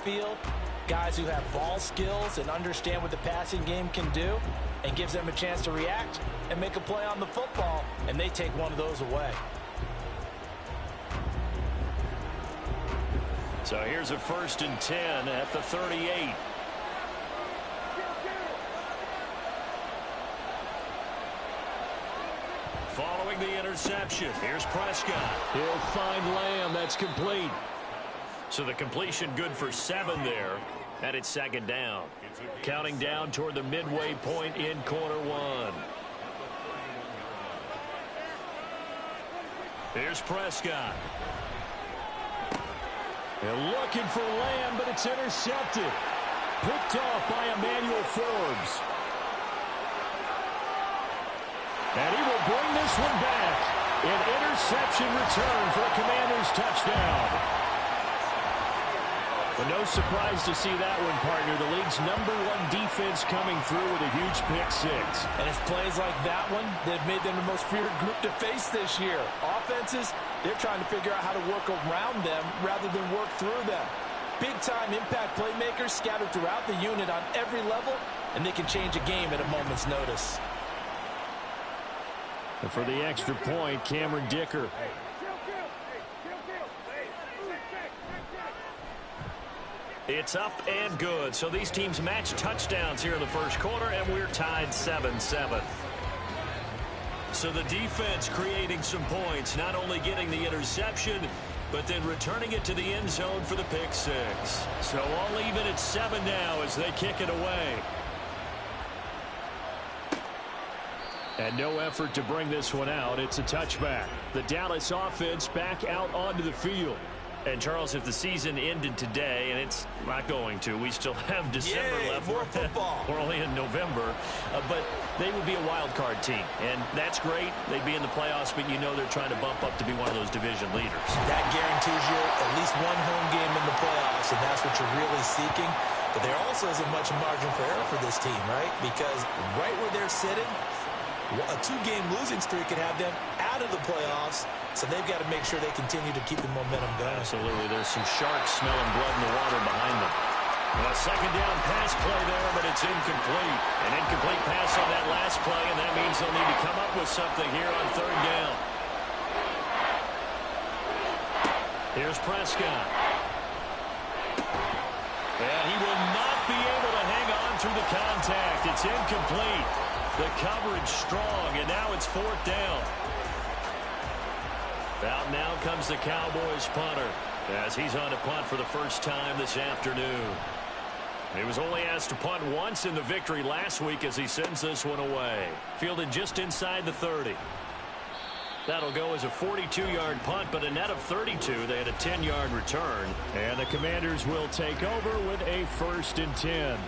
field, guys who have ball skills and understand what the passing game can do, and gives them a chance to react and make a play on the football, and they take one of those away. So here's a 1st and 10 at the 38. Following the interception, here's Prescott. He'll find Lamb. That's complete. So the completion good for 7 there, and it's 2nd down. Counting down toward the midway point in quarter 1. Here's Prescott. They're looking for Lamb, but it's intercepted. Picked off by Emmanuel Forbes. And he will bring this one back. An interception return for a Commanders touchdown. But no surprise to see that one, partner. The league's #1 defense coming through with a huge pick 6. And it's plays like that one that made them the most feared group to face this year. Offenses, they're trying to figure out how to work around them rather than work through them. Big-time impact playmakers scattered throughout the unit on every level, and they can change a game at a moment's notice. And for the extra point, Cameron Dicker. It's up and good. So these teams match touchdowns here in the first quarter, and we're tied 7-7. So the defense creating some points, not only getting the interception, but then returning it to the end zone for the pick 6. So all even at 7 now as they kick it away. And no effort to bring this one out. It's a touchback. The Dallas offense back out onto the field. And, Charles, if the season ended today, and it's not going to, we still have December left. More football. We're only in November. But they would be a wild card team. And that's great. They'd be in the playoffs, but you know they're trying to bump up to be one of those division leaders. That guarantees you at least one home game in the playoffs, and that's what you're really seeking. But there also isn't much margin for error for this team, right? Because right where they're sitting, a 2-game losing streak could have them out of the playoffs, so they've got to make sure they continue to keep the momentum going. Absolutely. There's some sharks smelling blood in the water behind them. A 2nd down pass play there, but it's incomplete. An incomplete pass on that last play, and that means they'll need to come up with something here on 3rd down. Here's Prescott. And he will not be able to hang on through the contact. It's incomplete. The coverage strong, and now it's 4th down. Out now comes the Cowboys punter as he's on to punt for the first time this afternoon. He was only asked to punt once in the victory last week as he sends this one away. Fielded just inside the 30. That'll go as a 42-yard punt, but a net of 32. They had a 10-yard return. And the Commanders will take over with a 1st and 10.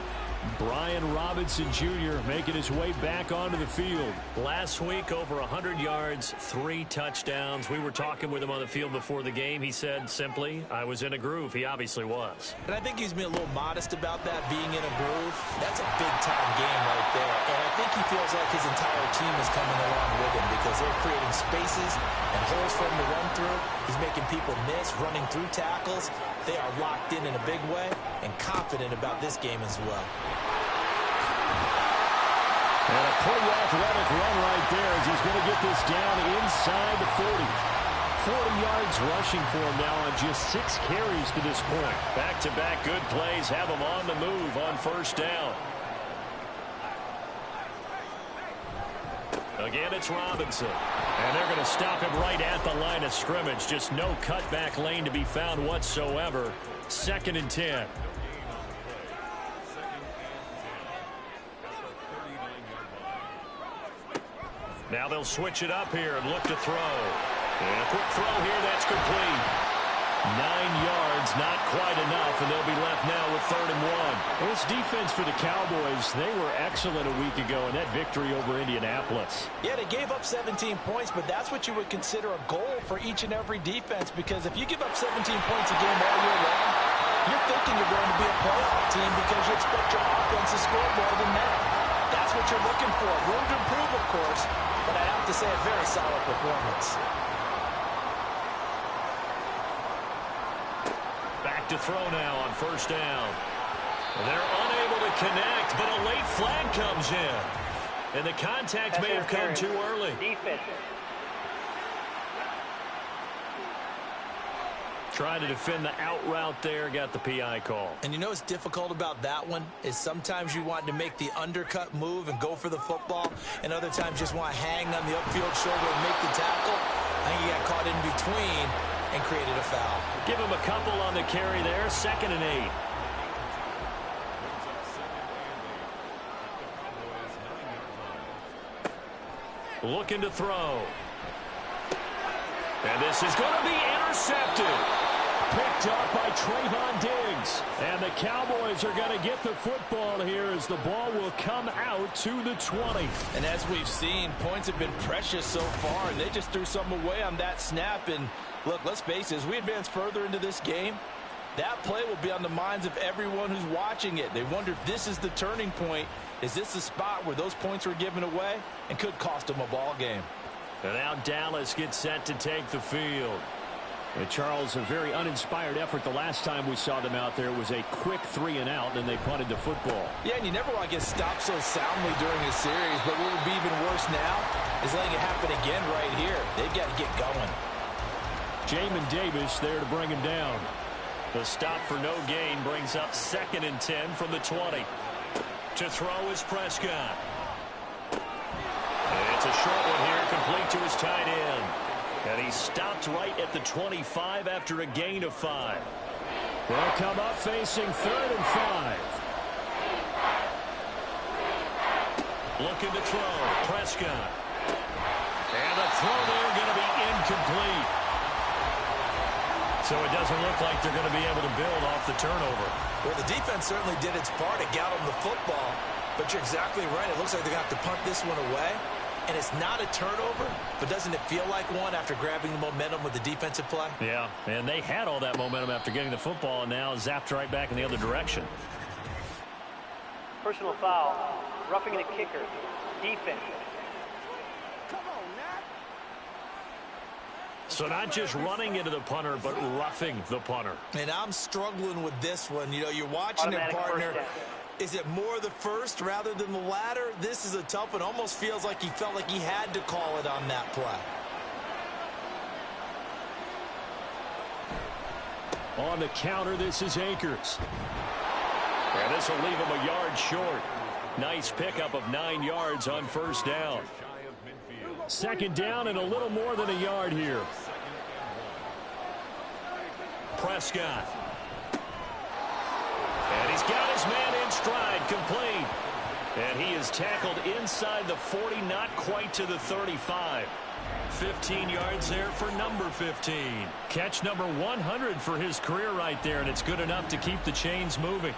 Brian Robinson Jr. making his way back onto the field. Last week, over 100 yards, 3 touchdowns. We were talking with him on the field before the game. He said simply, I was in a groove. He obviously was. And I think he's been a little modest about that, being in a groove. That's a big-time game right there. And I think he feels like his entire team is coming along with him because they're creating spaces and holes for him to run through. He's making people miss, running through tackles. They are locked in a big way and confident about this game as well. And a pretty athletic run right there as he's going to get this down inside the 40. 40 yards rushing for him now on just 6 carries to this point. Back-to-back good plays have him on the move on 1st down. Again, it's Robinson. And they're going to stop him right at the line of scrimmage. Just no cutback lane to be found whatsoever. 2nd and 10. Now they'll switch it up here and look to throw. And a quick throw here, that's complete. 9 yards, not quite enough, and they'll be left now with 3rd and 1. This defense for the Cowboys, they were excellent a week ago in that victory over Indianapolis. Yeah, they gave up 17 points, but that's what you would consider a goal for each and every defense, because if you give up 17 points a game all year long, you're thinking you're going to be a playoff team because you expect your offense to score more than that. That's what you're looking for. Room to improve, of course, but I have to say a very solid performance. Back back to throw now on first down. They're unable to connect, but a late flag comes in. And the contact may have come too early. Defense. Trying to defend the out route there, got the PI call. And you know what's difficult about that one is sometimes you want to make the undercut move and go for the football, and other times just want to hang on the upfield shoulder and make the tackle. I think he got caught in between and created a foul. Give him a couple on the carry there, 2nd and 8. Looking to throw. And this is going to be intercepted. Picked up by Trayvon Diggs. And the Cowboys are going to get the football here as the ball will come out to the 20. And as we've seen, points have been precious so far, and they just threw some away on that snap. And look, let's face it, as we advance further into this game, that play will be on the minds of everyone who's watching it. They wonder if this is the turning point. Is this the spot where those points were given away and could cost them a ball game? And now Dallas gets set to take the field. And Charles, a very uninspired effort the last time we saw them out there. It was a quick 3-and-out, and they punted the football. Yeah, and you never want to get stopped so soundly during a series, but what would be even worse now is letting it happen again right here. They've got to get going. Jamin Davis there to bring him down. The stop for no gain brings up 2nd and 10 from the 20. To throw is Prescott. And it's a short one here, complete to his tight end. And he stopped right at the 25 after a gain of 5. They'll come up facing 3rd and 5. Looking to throw, Prescott. And the throw there going to be incomplete. So it doesn't look like they're going to be able to build off the turnover. Well, the defense certainly did its part. It got them the football. But you're exactly right. It looks like they're going to have to punt this one away. And it's not a turnover, but doesn't it feel like one after grabbing the momentum with the defensive play? Yeah, and they had all that momentum after getting the football, and now zapped right back in the other direction. Personal foul. Roughing the kicker. Defense. So not just running into the punter, but roughing the punter. And I'm struggling with this one. You know, you're watching it, partner. Is it more the first rather than the latter? This is a tough one. Almost feels like he felt like he had to call it on that play. On the counter, this is Akers. And this will leave him a yard short. Nice pickup of 9 yards on first down. 2nd down and a little more than a yard here. Prescott. And he's got his man in stride, complete. And he is tackled inside the 40, not quite to the 35. 15 yards there for number 15. Catch number 100 for his career right there, and it's good enough to keep the chains moving.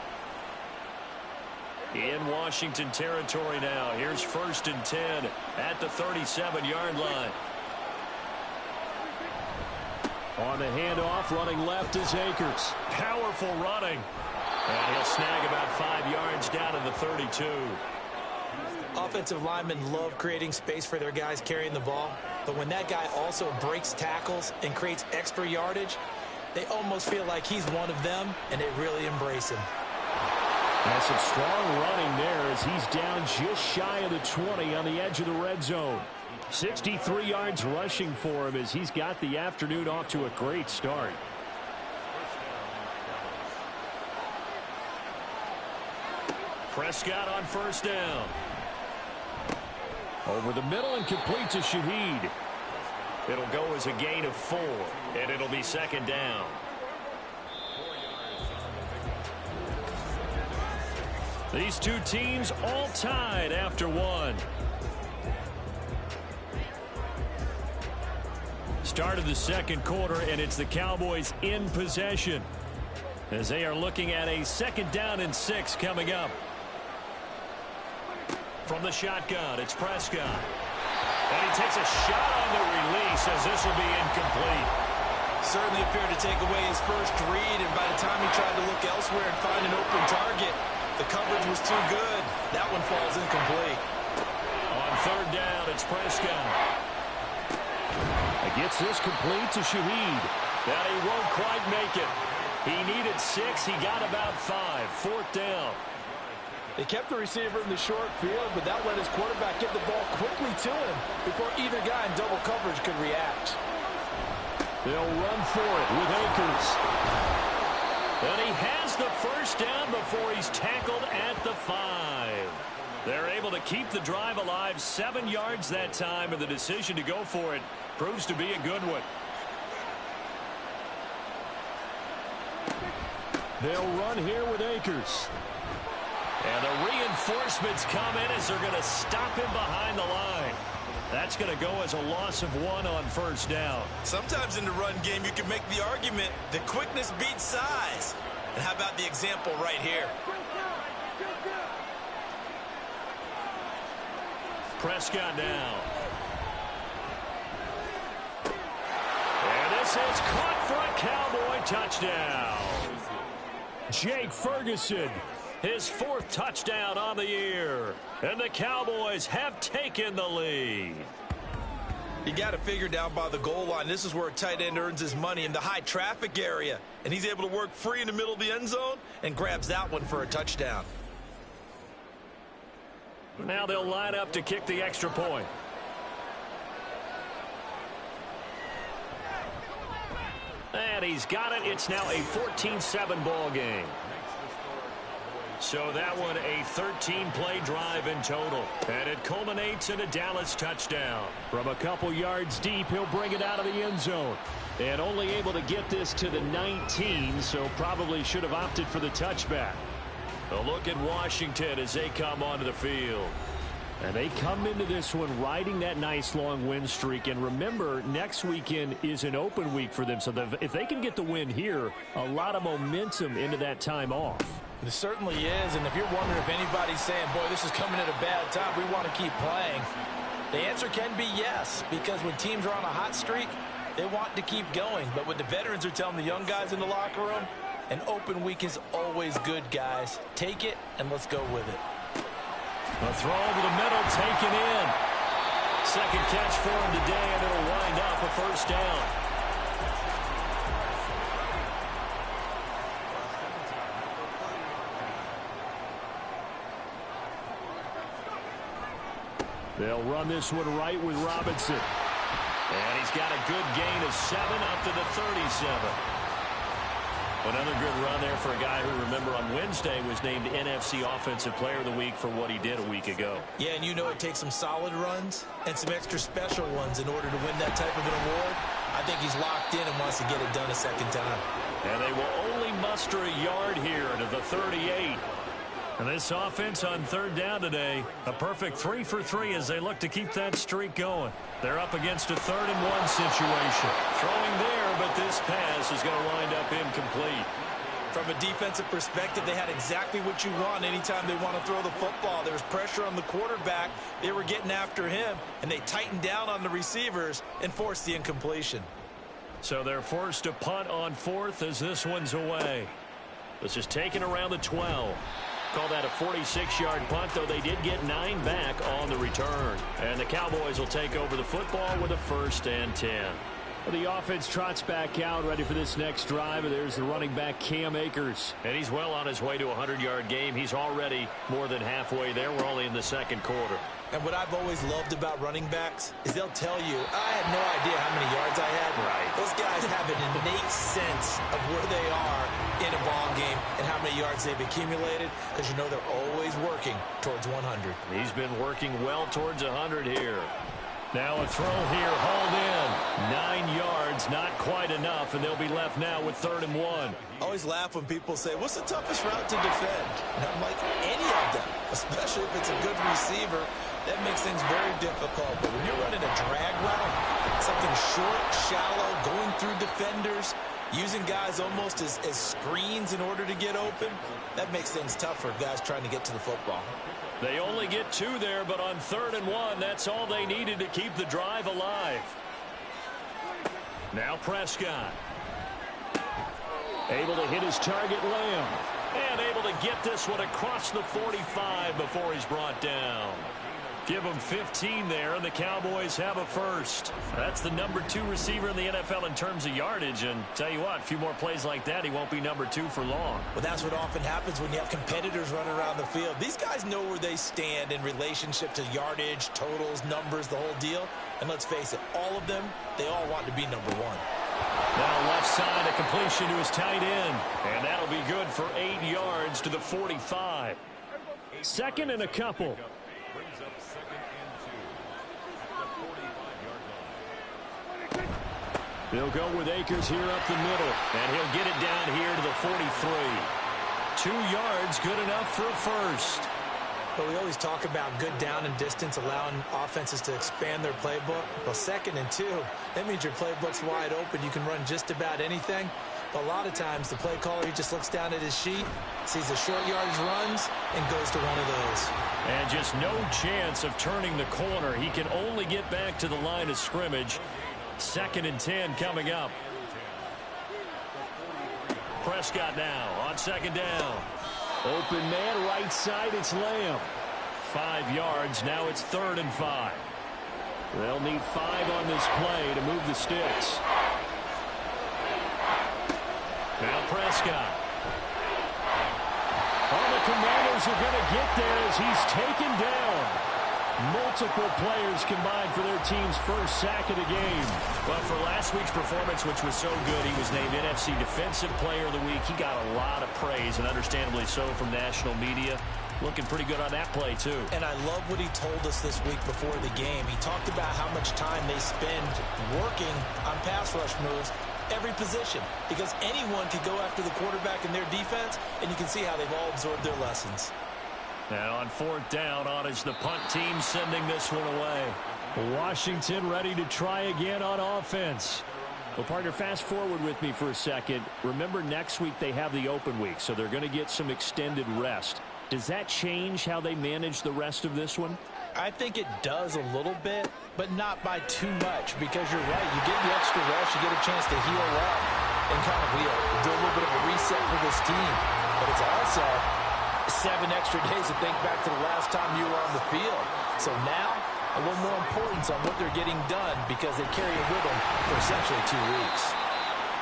In Washington territory now. Here's 1st and 10 at the 37-yard line. On the handoff, running left is Akers. Powerful running. And he'll snag about 5 yards down in the 32. Offensive linemen love creating space for their guys carrying the ball. But when that guy also breaks tackles and creates extra yardage, they almost feel like he's one of them, and they really embrace him. That's some strong running there as he's down just shy of the 20 on the edge of the red zone. 63 yards rushing for him as he's got the afternoon off to a great start. Prescott on first down. Over the middle and complete to Shaheed. It'll go as a gain of 4, and it'll be 2nd down. These two teams all tied after 1. Start of the 2nd quarter, and it's the Cowboys in possession as they are looking at a 2nd down and 6 coming up. From the shotgun, it's Prescott. And he takes a shot on the release as this will be incomplete. Certainly appeared to take away his first read, and by the time he tried to look elsewhere and find an open target, the coverage was too good. That one falls incomplete. On 3rd down, it's Prescott. He gets this complete to Shaheed. And he won't quite make it. He needed 6. He got about 5. 4th down. They kept the receiver in the short field, but that let his quarterback get the ball quickly to him before either guy in double coverage could react. They'll run for it with Akers. And he has the first down before he's tackled at the 5. They're able to keep the drive alive, 7 yards that time, and the decision to go for it proves to be a good one. They'll run here with Akers. And the reinforcements come in as they're going to stop him behind the line. That's going to go as a loss of 1 on first down. Sometimes in the run game, you can make the argument that quickness beats size. And how about the example right here? Prescott now. And this is caught for a Cowboy touchdown. Jake Ferguson, his 4th touchdown on the year. And the Cowboys have taken the lead. You got to figure down by the goal line. This is where a tight end earns his money, in the high traffic area. And he's able to work free in the middle of the end zone and grabs that one for a touchdown. Now they'll line up to kick the extra point. And he's got it. It's now a 14-7 ball game. So that one a 13-play drive in total. And it culminates in a Dallas touchdown. From a couple yards deep, he'll bring it out of the end zone. And only able to get this to the 19, so probably should have opted for the touchback. A look at Washington as they come onto the field. And they come into this one riding that nice long win streak. And remember, next weekend is an open week for them. So if they can get the win here, a lot of momentum into that time off. It certainly is. And if you're wondering if anybody's saying, boy, this is coming at a bad time, we want to keep playing, the answer can be yes. Because when teams are on a hot streak, they want to keep going. But what the veterans are telling the young guys in the locker room, an open week is always good, guys. Take it, and let's go with it. A throw over the middle, taken in. Second catch for him today, and it'll wind up a first down. They'll run this one right with Robinson. And he's got a good gain of 7 up to the 37. Another good run there for a guy who, remember, on Wednesday was named NFC Offensive Player of the Week for what he did a week ago. Yeah, and you know it takes some solid runs and some extra special ones in order to win that type of an award. I think he's locked in and wants to get it done a second time. And they will only muster a yard here to the 38. And this offense on third down today, a perfect 3 for 3 as they look to keep that streak going. They're up against a 3rd-and-1 situation. Throwing there, but this pass is going to wind up incomplete. From a defensive perspective, they had exactly what you want anytime they want to throw the football. There was pressure on the quarterback. They were getting after him, and they tightened down on the receivers and forced the incompletion. So they're forced to punt on 4th as this one's away. This is taken around the 12. Call that a 46-yard punt, though they did get 9 back on the return. And the Cowboys will take over the football with a 1st and 10. Well, the offense trots back out, ready for this next drive. And there's the running back, Cam Akers. And he's well on his way to a 100-yard game. He's already more than halfway there. We're only in the 2nd quarter. And what I've always loved about running backs is they'll tell you, I had no idea how many yards I had. Right. Those guys have an innate sense of where they are in a ball game and how many yards they've accumulated, because you know they're always working towards 100. He's been working well towards 100 here. Now a throw here, hauled in. 9 yards, not quite enough, and they'll be left now with 3rd and 1. I always laugh when people say, what's the toughest route to defend? And I'm like, any of them, especially if it's a good receiver. That makes things very difficult. But when you're running a drag route, something short, shallow, going through defenders, using guys almost as screens in order to get open, that makes things tough for guys trying to get to the football. They only get 2 there, but on 3rd and 1, that's all they needed to keep the drive alive. Now Prescott. Able to hit his target, Lamb. And able to get this one across the 45 before he's brought down. Give them 15 there, and the Cowboys have a first. That's the number 2 receiver in the NFL in terms of yardage. And tell you what, a few more plays like that, he won't be number 2 for long. Well, that's what often happens when you have competitors running around the field. These guys know where they stand in relationship to yardage, totals, numbers, the whole deal. And let's face it, all of them, they all want to be number 1. Now left side, a completion to his tight end. And that'll be good for 8 yards to the 45. Second and a couple. They'll go with Akers here up the middle. And he'll get it down here to the 43. 2 yards, good enough for a first. But we always talk about good down and distance, allowing offenses to expand their playbook. Well, 2nd and 2, that means your playbook's wide open. You can run just about anything. But a lot of times, the play caller, he just looks down at his sheet, sees the short yardage runs, and goes to one of those. And just no chance of turning the corner. He can only get back to the line of scrimmage. 2nd and 10 coming up. Prescott now on 2nd down. Open man, right side, it's Lamb. 5 yards, now it's 3rd and 5. They'll need 5 on this play to move the sticks. Now Prescott. Oh, the Commanders are going to get there as he's taken down. Multiple players combined for their team's first sack of the game. Well, for last week's performance, which was so good, he was named NFC Defensive Player of the Week. He got a lot of praise, and understandably so, from national media. Looking pretty good on that play, too. And I love what he told us this week before the game. He talked about how much time they spend working on pass rush moves, every position, because anyone could go after the quarterback in their defense, and you can see how they've all absorbed their lessons. Now on 4th down, on is the punt team sending this one away. Washington ready to try again on offense. Well, partner, fast forward with me for a second. Remember, next week they have the open week, so they're going to get some extended rest. Does that change how they manage the rest of this one? I think it does a little bit, but not by too much, because you're right. You get the extra rest, you get a chance to heal up and kind of do a little bit of a reset for this team. But it's also 7 extra days to think back to the last time you were on the field. So now, a little more importance on what they're getting done, because they carry it with them for essentially 2 weeks.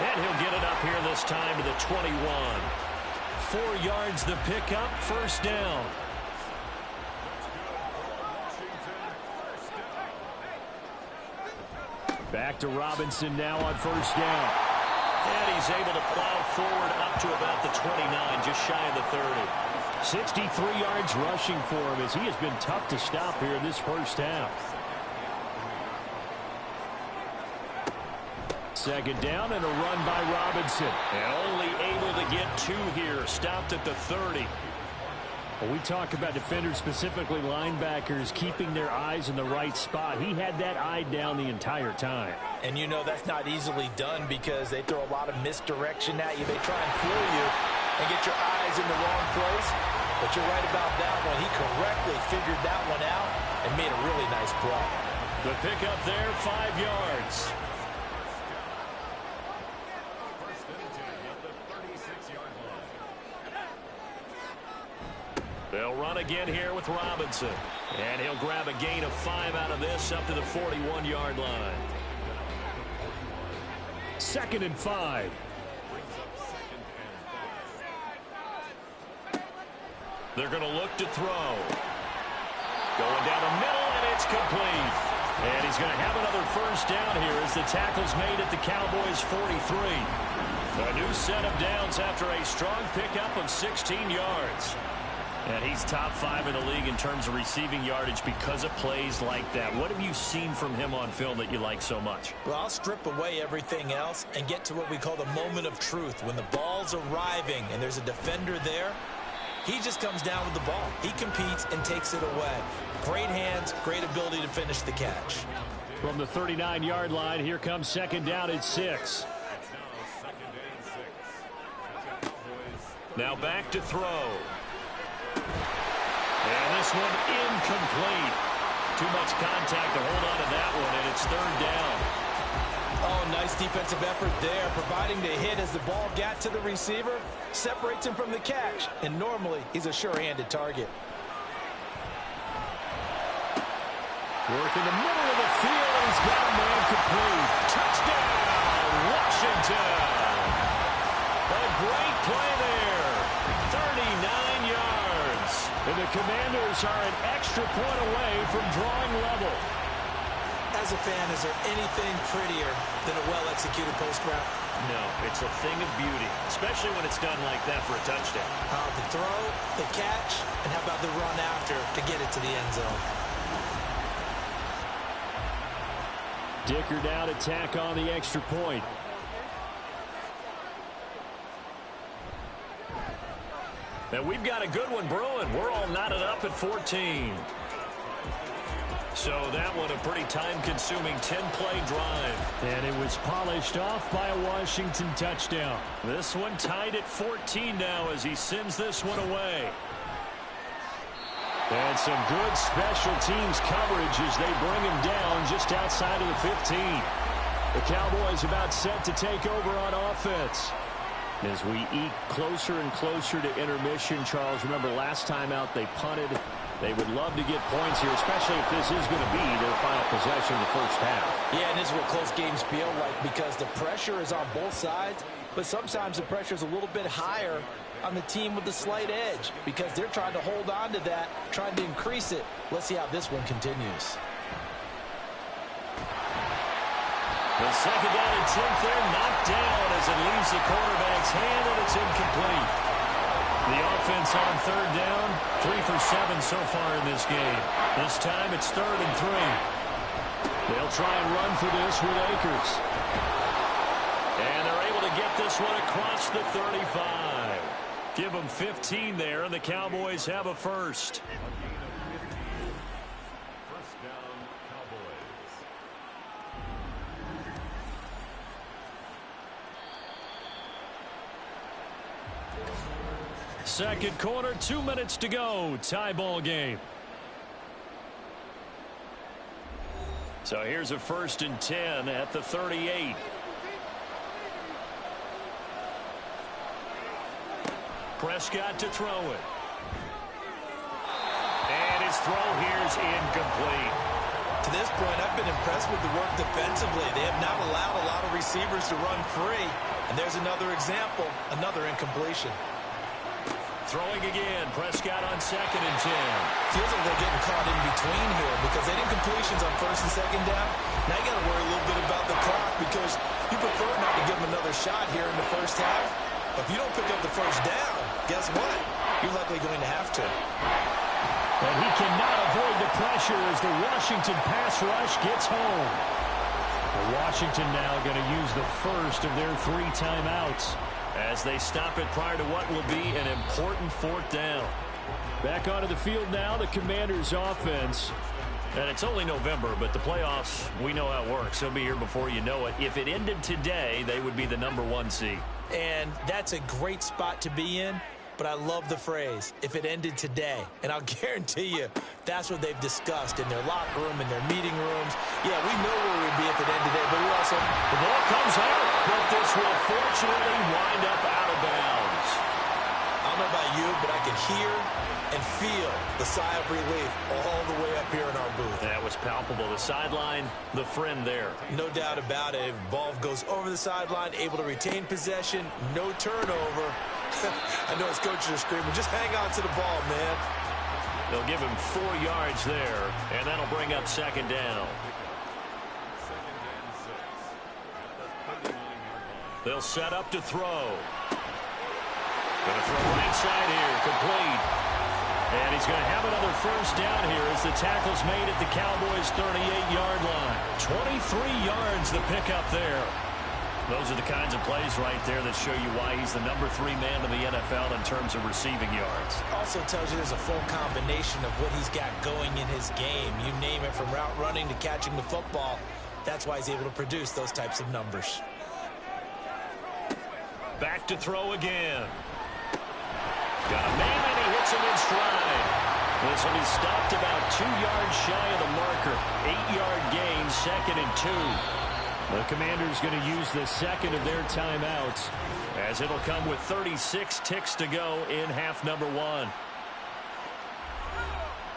And he'll get it up here this time to the 21. 4 yards the pickup, 1st down. Back to Robinson now on 1st down. And he's able to plow forward up to about the 29, just shy of the 30. 63 yards rushing for him, as he has been tough to stop here in this first half. 2nd down and a run by Robinson. And only able to get 2 here, stopped at the 30. Well, we talk about defenders, specifically linebackers, keeping their eyes in the right spot. He had that eye down the entire time. And you know that's not easily done, because they throw a lot of misdirection at you. They try and fool you and get your eyes in the wrong place. But you're right about that one. He correctly figured that one out and made a really nice play. The pickup there, 5 yards. They'll run again here with Robinson. And he'll grab a gain of 5 out of this up to the 41-yard line. 2nd and 5. They're going to look to throw. Going down the middle, and it's complete. And he's going to have another 1st down here as the tackle's made at the Cowboys' 43. A new set of downs after a strong pickup of 16 yards. And he's top 5 in the league in terms of receiving yardage because of plays like that. What have you seen from him on film that you like so much? Well, I'll strip away everything else and get to what we call the moment of truth. When the ball's arriving and there's a defender there, he just comes down with the ball. He competes and takes it away. Great hands, great ability to finish the catch. From the 39-yard line, here comes 2nd down at 6. Now back to throw. And this one incomplete. Too much contact to hold on to that one, and it's 3rd down. Oh, nice defensive effort there, providing the hit as the ball got to the receiver, separates him from the catch, and normally he's a sure-handed target. Working the middle of the field, and he's got a man complete. Touchdown, Washington. A great play there. 39 yards. And the Commanders are an extra point away from drawing level. As a fan, is there anything prettier than a well-executed post route? No, it's a thing of beauty, especially when it's done like that for a touchdown. The throw, the catch, and how about the run after to get it to the end zone? Dicker down to tack on the extra point. And we've got a good one brewing. We're all knotted up at 14. So that one a pretty time-consuming 10-play drive. And it was polished off by a Washington touchdown. This one tied at 14 now as he sends this one away. And some good special teams coverage as they bring him down just outside of the 15. The Cowboys about set to take over on offense. As we eke closer and closer to intermission, Charles, remember last time out they punted. They would love to get points here, especially if this is going to be their final possession in the first half. Yeah, and this is what close games feel like because the pressure is on both sides, but sometimes the pressure is a little bit higher on the team with the slight edge because they're trying to hold on to that, trying to increase it. Let's see how this one continues. The second down and 10th there, knocked down as it leaves the quarterback's hand, and it's incomplete. The offense on third down, 3 for 7 so far in this game. This time it's 3rd and 3. They'll try and run for this with Akers. And they're able to get this one across the 35. Give them 15 there, and the Cowboys have a first. Second quarter, 2 minutes to go. Tie ball game. So here's a 1st and 10 at the 38. Prescott to throw it. And his throw here is incomplete. To this point, I've been impressed with the work defensively. They have not allowed a lot of receivers to run free. And there's another example, another incompletion. Throwing again, Prescott on 2nd and 10. Feels like they're getting caught in between here because they did completions on 1st and 2nd down. Now you got to worry a little bit about the clock because you prefer not to give them another shot here in the first half. But if you don't pick up the first down, guess what? You're likely going to have to. And he cannot avoid the pressure as the Washington pass rush gets home. Washington now going to use the first of their 3 timeouts as they stop it prior to what will be an important 4th down. Back onto the field now, the Commanders' offense. And it's only November, but the playoffs, we know how it works. They'll be here before you know it. If it ended today, they would be the #1 seed. And that's a great spot to be in. But I love the phrase, if it ended today. And I'll guarantee you, that's what they've discussed in their locker room, in their meeting rooms. Yeah, we know where we'd be if it ended today, but we also... The ball comes out, but this will fortunately wind up out of bounds. I don't know about you, but I can hear and feel the sigh of relief all the way up here in our booth. That was palpable. The sideline, the friend there. No doubt about it. If ball goes over the sideline, able to retain possession, no turnover. I know his coaches are screaming, just hang on to the ball, man. They'll give him 4 yards there, and that'll bring up 2nd down. They'll set up to throw. Going to throw right side here, complete. And he's going to have another first down here as the tackle's made at the Cowboys' 38-yard line. 23 yards the pickup there. Those are the kinds of plays right there that show you why he's the #3 man in the NFL in terms of receiving yards. Also tells you there's a full combination of what he's got going in his game. You name it, from route running to catching the football. That's why he's able to produce those types of numbers. Back to throw again. Got a man, and he hits him in stride. This will be stopped about 2 yards shy of the marker. 8-yard gain, 2nd and 2. The Commanders going to use the second of their timeouts as it'll come with 36 ticks to go in half number 1.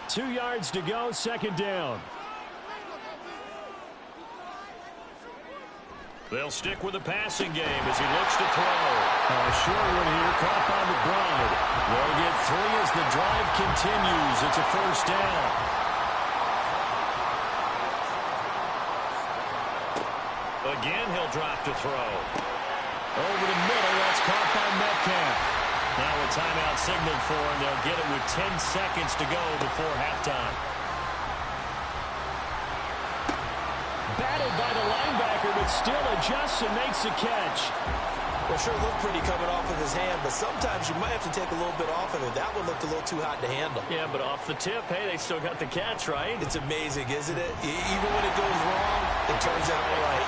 2 yards to go, 2nd down. They'll stick with the passing game as he looks to throw. A short one here, caught by McBride. They'll get 3 as the drive continues. It's a first down. Again, he'll drop to throw. Over the middle, that's caught by Metcalf. Now a timeout signaled for him. They'll get it with 10 seconds to go before halftime. Batted by the linebacker, but still adjusts and makes the catch. Well, sure looked pretty coming off of his hand, but sometimes you might have to take a little bit off of it. That one looked a little too hot to handle. Yeah, but off the tip, hey, they still got the catch, right? It's amazing, isn't it? Even when it goes wrong, it turns out right.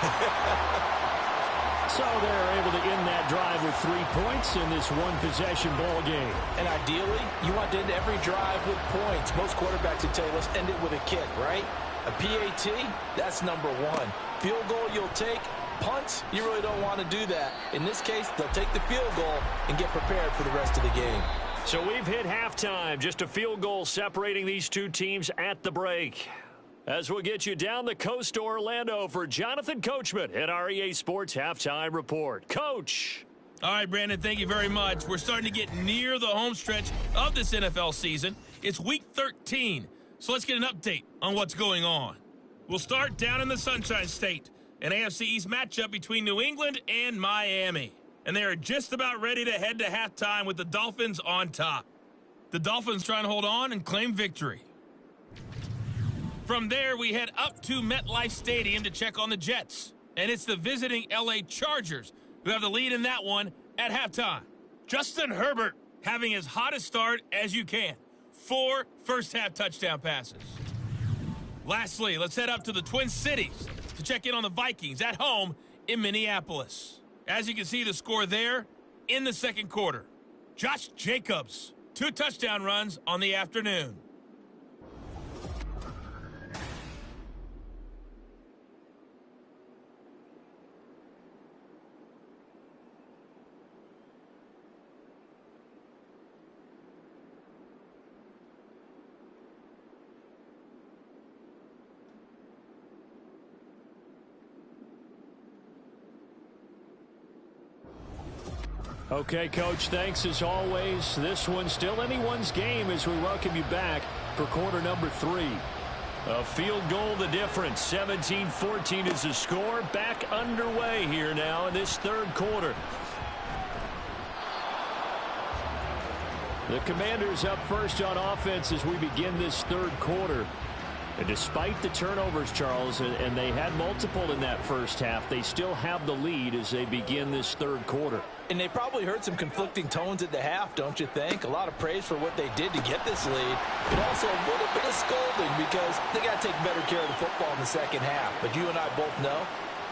So they're able to end that drive with 3 points in this one-possession ball game. And ideally, you want to end every drive with points. Most quarterbacks would tell you, let's end it with a kick, right? A PAT, that's number 1. Field goal you'll take. Punts, you really don't want to do that. In this case, they'll take the field goal and get prepared for the rest of the game. So we've hit halftime. Just a field goal separating these two teams at the break. As we'll get you down the coast to Orlando for Jonathan Coachman at our EA Sports Halftime Report. Coach. All right, Brandon, thank you very much. We're starting to get near the home stretch of this NFL season. It's Week 13, so let's get an update on what's going on. We'll start down in the Sunshine State, an AFC East matchup between New England and Miami. And they are just about ready to head to halftime with the Dolphins on top. The Dolphins trying to hold on and claim victory. From there, we head up to MetLife Stadium to check on the Jets. And it's the visiting LA Chargers who have the lead in that one at halftime. Justin Herbert having as hot a start as you can. 4 first-half touchdown passes. Lastly, let's head up to the Twin Cities to check in on the Vikings at home in Minneapolis. As you can see, the score there in the second quarter. Josh Jacobs, 2 touchdown runs on the afternoon. Okay, Coach, thanks as always. This one's still anyone's game as we welcome you back for quarter number 3. A field goal the difference. 17-14 is the score. Back underway here now in this third quarter. The Commanders up first on offense as we begin this third quarter. And despite the turnovers, Charles, and they had multiple in that first half, they still have the lead as they begin this third quarter. And they probably heard some conflicting tones at the half, don't you think? A lot of praise for what they did to get this lead, but also a little bit of scolding because they got to take better care of the football in the second half. But you and I both know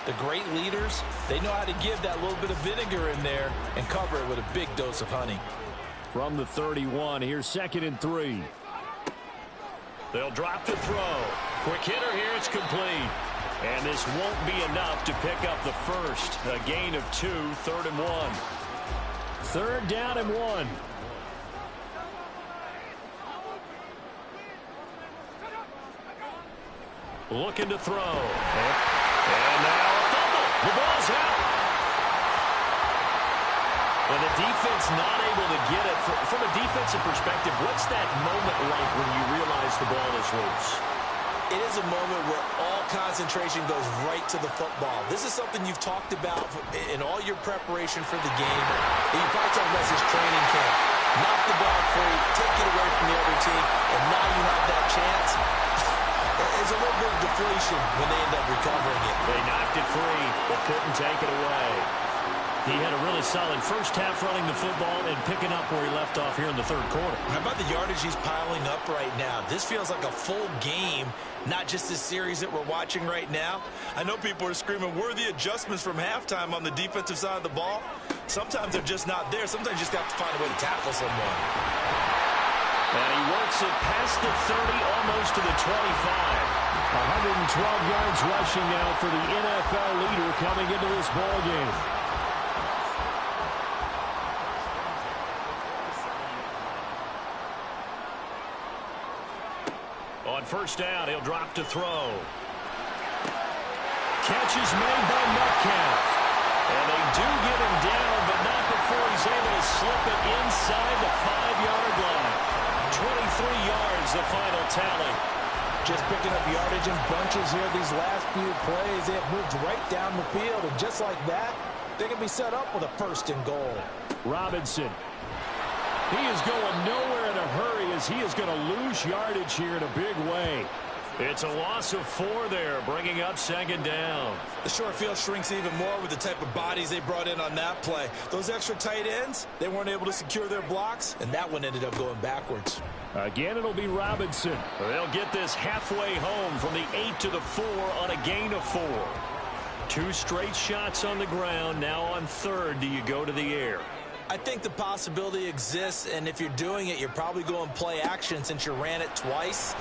the great leaders, they know how to give that little bit of vinegar in there and cover it with a big dose of honey. From the 31, here's 2nd and 3. They'll drop to throw. Quick hitter here, it's complete. And this won't be enough to pick up the first. A gain of 2, 3rd and 1. 3rd down and 1. Looking to throw. And now a fumble. The ball's out. And the defense not able to get it. From a defensive perspective, what's that moment like when you realize the ball is loose? It is a moment where all concentration goes right to the football. This is something you've talked about in all your preparation for the game. You probably talked about this training camp. Knock the ball free, take it away from the other team, and now you have that chance. There's a little bit of deflation when they end up recovering it. They knocked it free, but couldn't take it away. He had a really solid first half running the football and picking up where he left off here in the third quarter. How about the yardage he's piling up right now? This feels like a full game, not just this series that we're watching right now. I know people are screaming, where are the adjustments from halftime on the defensive side of the ball? Sometimes they're just not there. Sometimes you just have to find a way to tackle someone. And he works it past the 30, almost to the 25. 112 yards rushing now for the NFL leader coming into this ball game. On first down, he'll drop to throw. catch is made by Metcalf. And they do get him down, but not before he's able to slip it inside the 5-yard line. 23 yards, the final tally. Just picking up yardage in bunches here these last few plays. They have moved right down the field, and just like that, they can be set up with a 1st and goal. Robinson. He is going nowhere in a hurry as he is going to lose yardage here in a big way. It's a loss of 4 there, bringing up 2nd down. The short field shrinks even more with the type of bodies they brought in on that play. Those extra tight ends, they weren't able to secure their blocks, and that one ended up going backwards. Again, it'll be Robinson. They'll get this halfway home from the 8 to the 4 on a gain of 4. 2 straight shots on the ground. Now on 3rd, do you go to the air? I think the possibility exists, and if you're doing it, you're probably going play action since you ran it twice.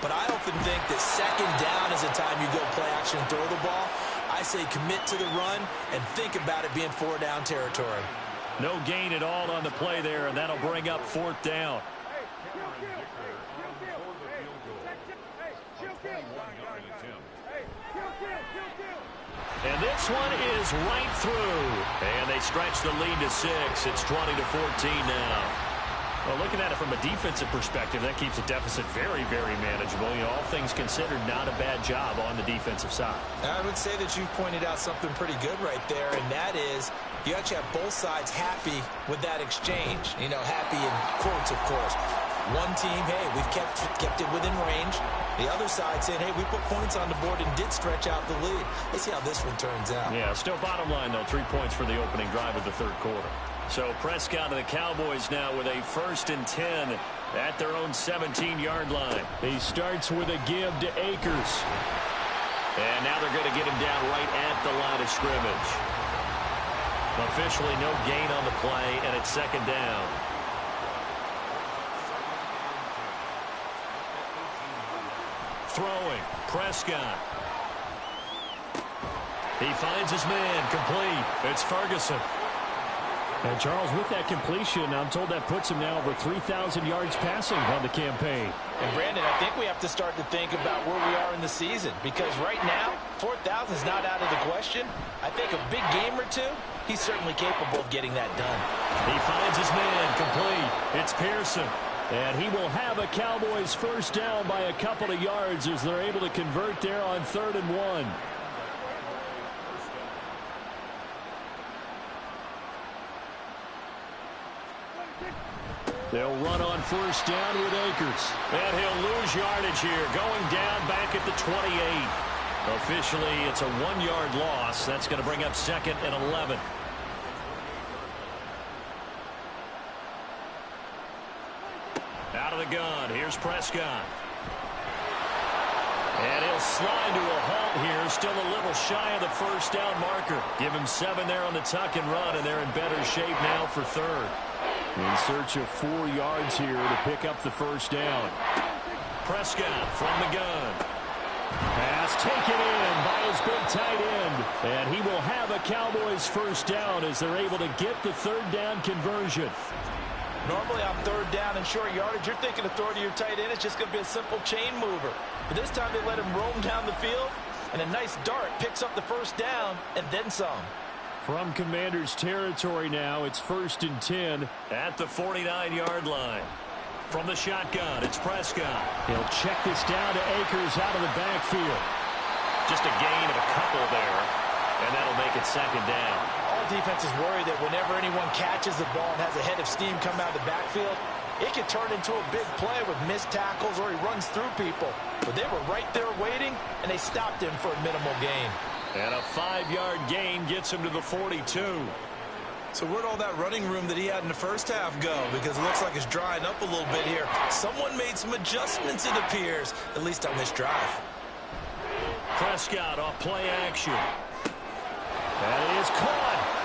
But I often think that 2nd down is the time you go play action and throw the ball. I say commit to the run and think about it being 4-down territory. No gain at all on the play there, and that'll bring up 4th down. And this one is right through. And they stretch the lead to 6. It's 20-14 now. Well, looking at it from a defensive perspective, that keeps the deficit very, very manageable. You know, all things considered, not a bad job on the defensive side. I would say that you've pointed out something pretty good right there, and that is you actually have both sides happy with that exchange. You know, happy in quotes, of course. One team, hey, we've kept it within range. The other side saying, hey, we put points on the board and did stretch out the lead. Let's see how this one turns out. Yeah, still bottom line, though, 3 points for the opening drive of the 3rd quarter. So Prescott and the Cowboys now with a 1st and 10 at their own 17-yard line. He starts with a give to Akers. And now they're going to get him down right at the line of scrimmage. Officially no gain on the play, and it's 2nd down. Throwing, Prescott. He finds his man, complete. It's Ferguson. And Charles, with that completion, I'm told that puts him now over 3,000 yards passing on the campaign. And Brandon, I think we have to start to think about where we are in the season, because right now, 4,000 is not out of the question. I think a big game or two, he's certainly capable of getting that done. He finds his man, complete. It's Pearson. And he will have a Cowboys 1st down by a couple of yards as they're able to convert there on 3rd and 1. They'll run on 1st down with Akers. And he'll lose yardage here, going down back at the 28. Officially, it's a 1-yard loss. That's going to bring up 2nd and 11. Out of the gun, here's Prescott. And he'll slide to a halt here, still a little shy of the 1st down marker. Give him 7 there on the tuck and run, and they're in better shape now for 3rd. In search of 4 yards here to pick up the 1st down. Prescott from the gun. Pass taken in by his big tight end. And he will have a Cowboys 1st down as they're able to get the 3rd down conversion. Normally on 3rd down and short yardage, you're thinking of throwing to your tight end. It's just going to be a simple chain mover. But this time they let him roam down the field, and a nice dart picks up the 1st down and then some. From Commander's territory now, it's 1st and 10 at the 49-yard line. From the shotgun, it's Prescott. He'll check this down to Akers out of the backfield. Just a gain of a couple there, and that'll make it 2nd down. All defenses worry that whenever anyone catches the ball and has a head of steam come out of the backfield, it can turn into a big play with missed tackles or he runs through people. But they were right there waiting, and they stopped him for a minimal gain. And a 5-yard gain gets him to the 42. So where'd all that running room that he had in the 1st half go? Because it looks like it's drying up a little bit here. Someone made some adjustments, it appears, at least on this drive. Prescott off play action. And it is caught.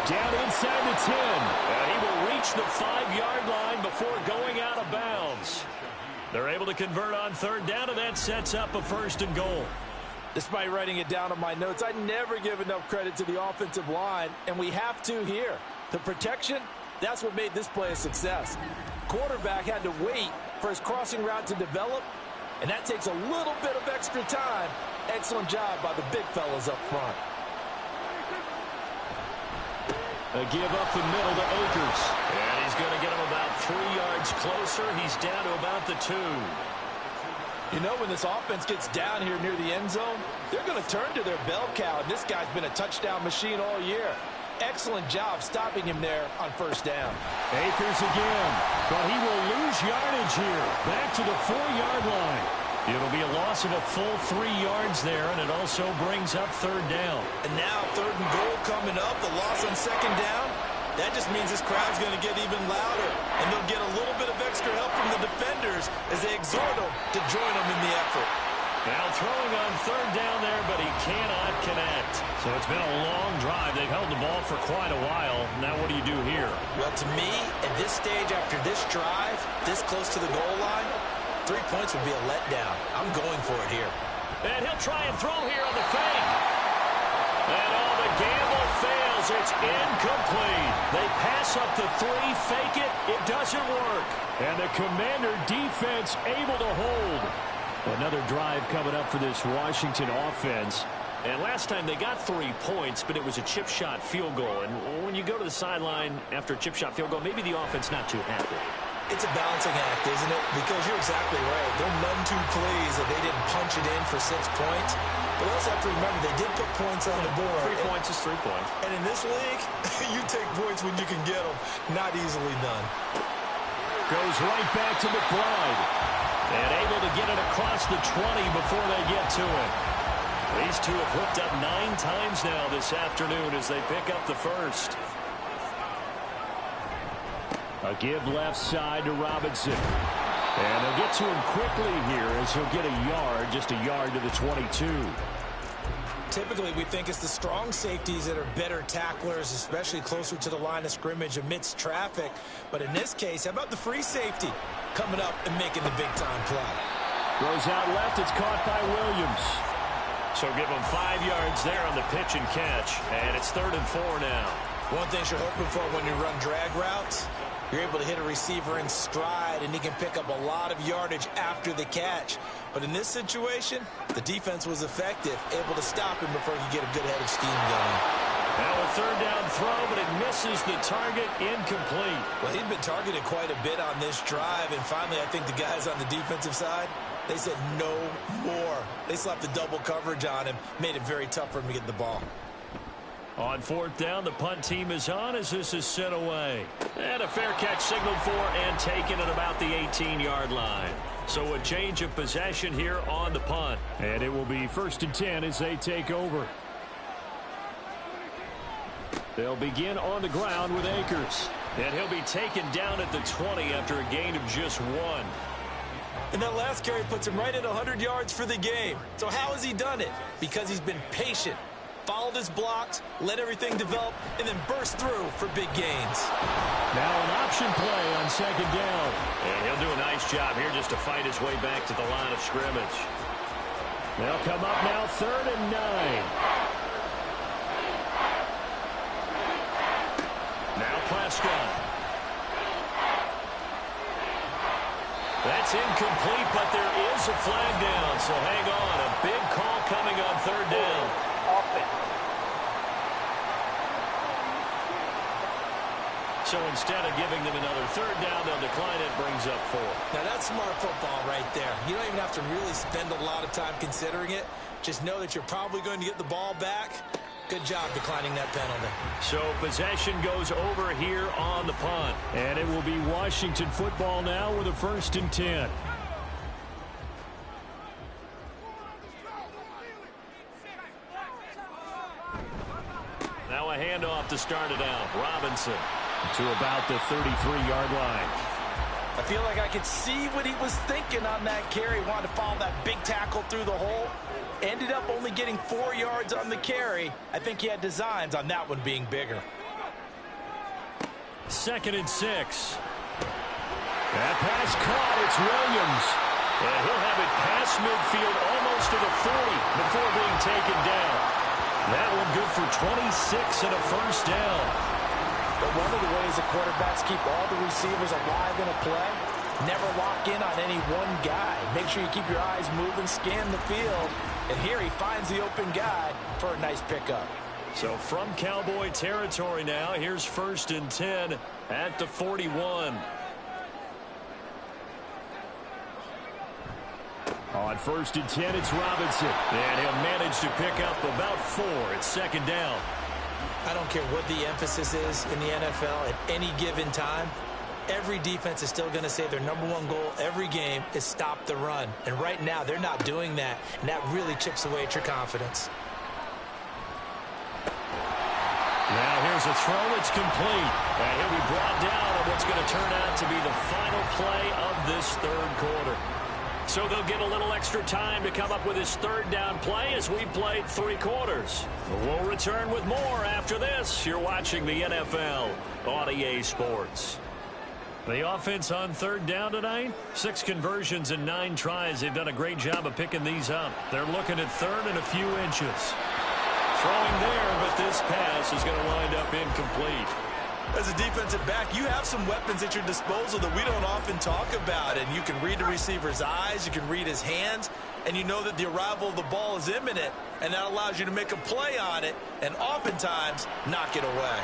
Down inside the 10. And he will reach the 5-yard line before going out of bounds. They're able to convert on 3rd down, and that sets up a 1st and goal. Despite writing it down on my notes, I never give enough credit to the offensive line, and we have to here. The protection, that's what made this play a success. Quarterback had to wait for his crossing route to develop, And that takes a little bit of extra time. Excellent job by the big fellas up front. A give up the middle to Akers. And he's going to get him about 3 yards closer. He's down to about the 2. You know, when this offense gets down here near the end zone, they're going to turn to their bell cow, and this guy's been a touchdown machine all year. Excellent job stopping him there on first down. Akers again, but he will lose yardage here. Back to the 4-yard line. It'll be a loss of a full 3 yards there, and it also brings up third down. And now 3rd and goal coming up, the loss on 2nd down. That just means this crowd's going to get even louder, and they'll get a little bit of extra help from the defenders as they exhort them to join them in the effort. Now throwing on 3rd down there, but he cannot connect. So it's been a long drive. They've held the ball for quite a while. Now what do you do here? Well, to me, at this stage after this drive, this close to the goal line, 3 points would be a letdown. I'm going for it here. And he'll try and throw here on the fake. And all the gamble fails. It's incomplete. They pass up the 3, fake it. It doesn't work. And the Commander defense able to hold. Another drive coming up for this Washington offense. And last time they got 3 points, but it was a chip shot field goal. And when you go to the sideline after a chip shot field goal, maybe the offense not too happy. It's a balancing act, isn't it? Because you're exactly right. They're none too pleased that they didn't punch it in for 6 points. But also have to remember, they did put points on the board. 3 points is 3 points. And in this league, you take points when you can get them. Not easily done. Goes right back to McBride. And able to get it across the 20 before they get to it. These two have hooked up 9 times now this afternoon as they pick up the first. A give left side to Robinson. And they'll get to him quickly here as he'll get a yard, just a yard to the 22. Typically, we think it's the strong safeties that are better tacklers, especially closer to the line of scrimmage amidst traffic. But in this case, how about the free safety coming up and making the big-time play? Goes out left. It's caught by Williams. So give him 5 yards there on the pitch and catch. And it's 3rd and 4 now. One thing you're hoping for when you run drag routes, you're able to hit a receiver in stride, and he can pick up a lot of yardage after the catch. But in this situation, the defense was effective, able to stop him before he could get a good head of steam going. Now a 3rd down throw, but it misses the target, incomplete. Well, he'd been targeted quite a bit on this drive, and finally I think the guys on the defensive side, they said no more. They slapped the double coverage on him, made it very tough for him to get the ball. On 4th down, the punt team is on as this is sent away. And a fair catch signaled for and taken at about the 18-yard line. So a change of possession here on the punt. And it will be 1st and 10 as they take over. They'll begin on the ground with Akers. And he'll be taken down at the 20 after a gain of just 1. And that last carry puts him right at 100 yards for the game. So how has he done it? Because he's been patient. Followed his blocks, let everything develop, and then burst through for big gains. Now an option play on 2nd down. And he'll do a nice job here just to fight his way back to the line of scrimmage. They'll come up now 3rd and 9. Now Prescott. That's incomplete, but there is a flag down, so hang on. A big call coming on 3rd down. So instead of giving them another 3rd down, they'll decline it, brings up 4. Now that's smart football right there. You don't even have to really spend a lot of time considering it. Just know that you're probably going to get the ball back. Good job declining that penalty. So possession goes over here on the punt. And it will be Washington football now with a 1st and 10. Now a handoff to start it out. Robinson to about the 33-yard line. I feel like I could see what he was thinking on that carry. Wanted to follow that big tackle through the hole. Ended up only getting 4 yards on the carry. I think he had designs on that one being bigger. 2nd and 6. That pass caught. It's Williams. And he'll have it past midfield almost to the 40 before being taken down. That one good for 26 and a 1st down. But one of the ways the quarterbacks keep all the receivers alive in a play Never lock in on any one guy. Make sure you keep your eyes moving, scan the field. And here he finds the open guy for a nice pickup. So from Cowboy territory now, here's 1st and 10 at the 41. On 1st and 10, it's Robinson. And he'll manage to pick up about 4. It's 2nd down. I don't care what the emphasis is in the NFL at any given time. Every defense is still going to say their #1 goal every game is stop the run. And right now, they're not doing that. And that really chips away at your confidence. Now here's a throw that's complete. And he'll be brought down on what's going to turn out to be the final play of this 3rd quarter. So they'll get a little extra time to come up with his 3rd down play as we played 3 quarters. We'll return with more after this. You're watching the NFL on EA Sports. The offense on 3rd down tonight, 6 conversions and 9 tries. They've done a great job of picking these up. They're looking at 3rd and a few inches. Throwing there, but this pass is going to wind up incomplete. As a defensive back, you have some weapons at your disposal that we don't often talk about. And you can read the receiver's eyes, you can read his hands, and you know that the arrival of the ball is imminent, and that allows you to make a play on it and oftentimes knock it away.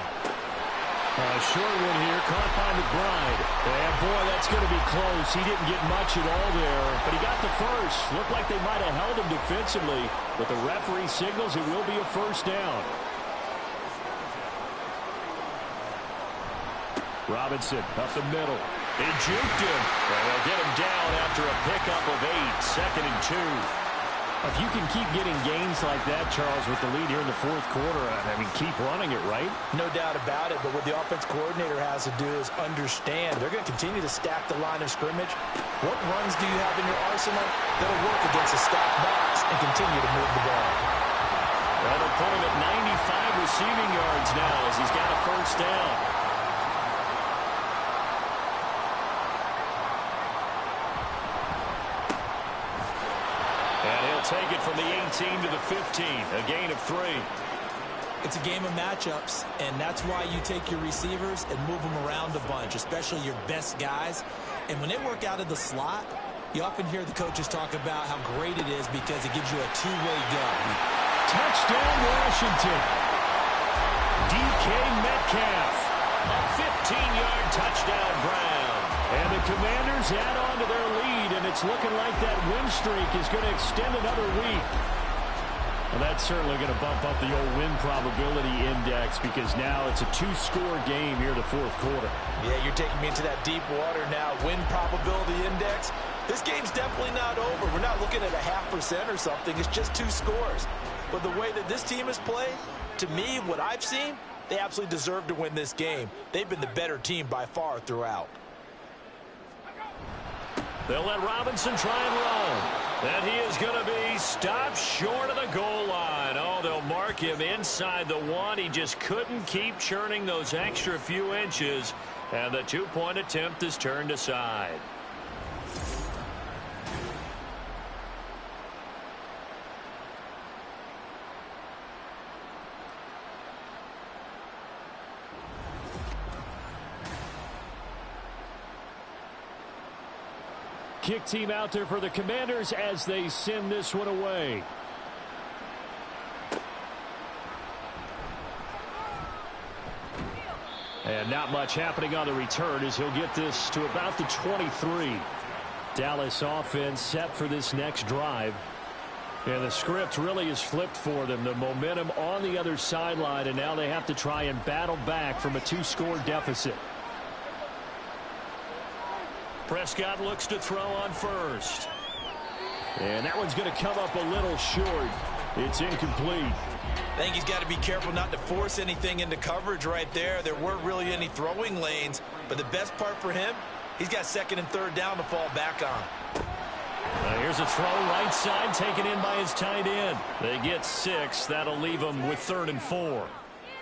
Short one here, caught by McBride. And boy, that's going to be close. He didn't get much at all there, but he got the first. Looked like they might have held him defensively, but the referee signals it will be a 1st down. Robinson up the middle. He juked him. And they'll get him down after a pickup of 8. 2nd and 2. If you can keep getting gains like that, Charles, with the lead here in the 4th quarter, I mean, keep running it, right? No doubt about it, but what the offense coordinator has to do is understand they're going to continue to stack the line of scrimmage. What runs do you have in your arsenal that'll work against a stacked box and continue to move the ball? Well, they'll put him at 95 receiving yards now as he's got a 1st down. Take it from the 18 to the 15, a gain of 3. It's a game of matchups, and that's why you take your receivers and move them around a bunch, especially your best guys. And when they work out of the slot, you often hear the coaches talk about how great it is because it gives you a two-way go. Touchdown, Washington. DK Metcalf, a 15-yard touchdown Brown. And the Commanders add on to their lead, and it's looking like that win streak is going to extend another week. Well, that's certainly going to bump up the old win probability index because now it's a 2-score game here in the 4th quarter. Yeah, you're taking me into that deep water now. Win probability index. This game's definitely not over. We're not looking at a 0.5% or something. It's just 2 scores. But the way that this team has played, to me, what I've seen, they absolutely deserve to win this game. They've been the better team by far throughout. They'll let Robinson try and run. And he is going to be stopped short of the goal line. Oh, they'll mark him inside the 1. He just couldn't keep churning those extra few inches. And the 2-point attempt is turned aside. Kick team out there for the Commanders as they send this one away. And not much happening on the return as he'll get this to about the 23. Dallas offense set for this next drive. And the script really is flipped for them. The momentum on the other sideline, and now they have to try and battle back from a 2-score deficit. Prescott looks to throw on first. And that one's going to come up a little short. It's incomplete. I think he's got to be careful not to force anything into coverage right there. There weren't really any throwing lanes. But the best part for him, he's got 2nd and 3rd down to fall back on. Here's a throw right side taken in by his tight end. They get 6. That'll leave them with 3rd and 4.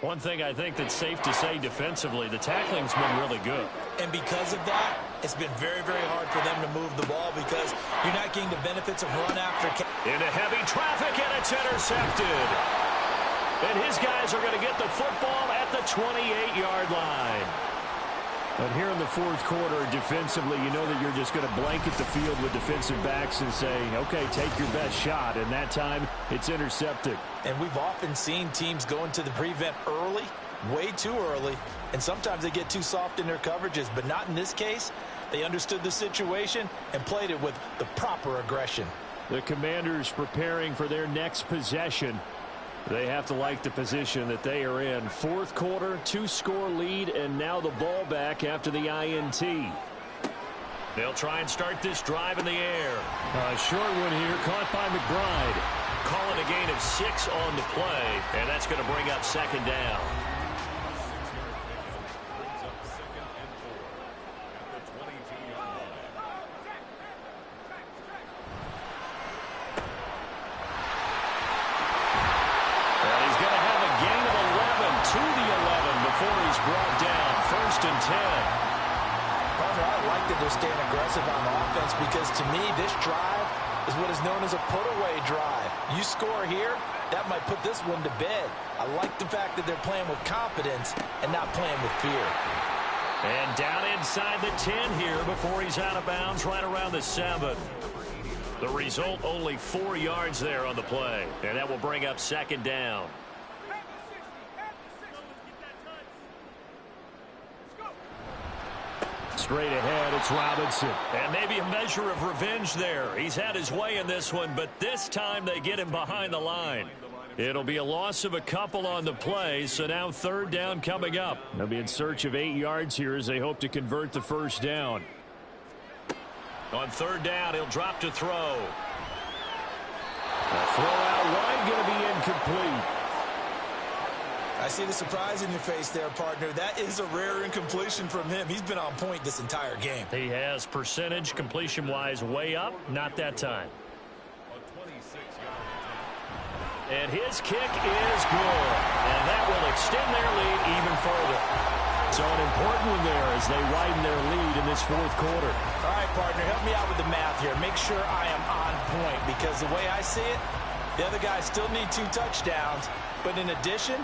One thing I think that's safe to say defensively, the tackling's been really good. And because of that, it's been very, very hard for them to move the ball because you're not getting the benefits of run after. Into heavy traffic, and it's intercepted. And his guys are going to get the football at the 28-yard line. But here in the fourth quarter, defensively, you know that you're just going to blanket the field with defensive backs and say, okay, take your best shot. And that time, it's intercepted. And we've often seen teams go into the prevent early, way too early, and sometimes they get too soft in their coverages, but not in this case. They understood the situation and played it with the proper aggression. The Commanders preparing for their next possession. They have to like the position that they are in. Fourth quarter, 2-score lead, and now the ball back after the INT. They'll try and start this drive in the air. A short one here, caught by McBride. Calling a gain of 6 on the play, and that's going to bring up second down. To the 11 before he's brought down. First and 10. Partner, I like that they're staying aggressive on offense because to me this drive is what is known as a put-away drive. You score here, that might put this one to bed. I like the fact that they're playing with confidence and not playing with fear. And down inside the 10 here before he's out of bounds right around the 7. The result, only 4 yards there on the play. And that will bring up second down. Straight ahead, it's Robinson. And maybe a measure of revenge there. He's had his way in this one, but this time they get him behind the line. It'll be a loss of a couple on the play, so now third down coming up. They'll be in search of 8 yards here as they hope to convert the first down. On third down, he'll drop to throw. A throw out wide, going to be incomplete. I see the surprise in your face there, partner. That is a rare incompletion from him. He's been on point this entire game. He has percentage completion-wise way up. Not that time. And his kick is good. And that will extend their lead even further. So an important one there as they widen their lead in this fourth quarter. All right, partner, help me out with the math here. Make sure I am on point because the way I see it, the other guys still need 2 touchdowns. But in addition,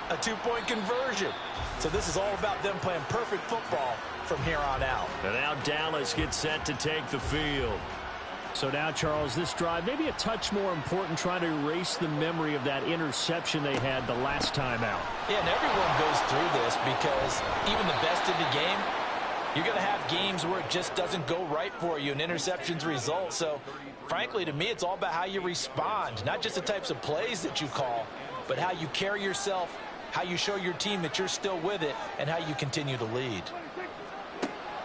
a 2-point conversion. So this is all about them playing perfect football from here on out. And now Dallas gets set to take the field. So now, Charles, this drive maybe a touch more important, trying to erase the memory of that interception they had the last time out. Yeah, and everyone goes through this because even the best in the game, you're going to have games where it just doesn't go right for you and interceptions result. So, frankly, to me, it's all about how you respond, not just the types of plays that you call, but how you carry yourself, how you show your team that you're still with it, and how you continue to lead.